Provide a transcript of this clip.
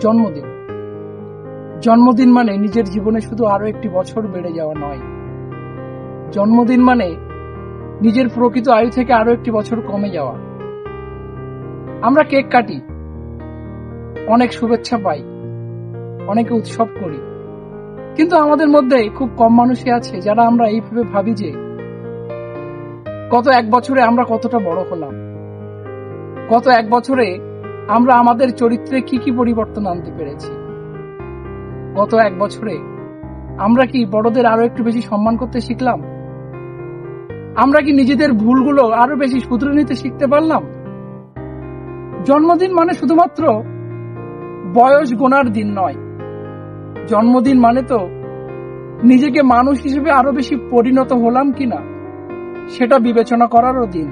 জন্মদিন। জন্মদিন মানে নিজের জীবনে শুধু আরো একটি বছর বেড়ে যাওয়া নয়। জন্মদিন মানে নিজের প্রকৃত আয়ু থেকে আরো একটি বছর কমে যাওয়া। আমরা কেক কাটি, অনেক শুভেচ্ছা পাই, অনেকে উৎসব করি, কিন্তু আমাদের মধ্যে খুব কম মানুষই আছে যারা আমরা এইভাবে ভাবি যে গত এক বছরে আমরা কতটা বড় হলাম, গত এক বছরে আমরা আমাদের চরিত্রে কি কি পরিবর্তন আনতে পেরেছি, গত এক বছরে আমরা কি বড়দের আরো একটু বেশি সম্মান করতে শিখলাম, আমরা কি নিজেদের ভুলগুলো আরো বেশি শুধরে নিতে শিখতে পারলাম। জন্মদিন মানে শুধুমাত্র বয়স গোনার দিন নয়, জন্মদিন মানে তো নিজেকে মানুষ হিসেবে আরো বেশি পরিণত হলাম কিনা সেটা বিবেচনা করারও দিন।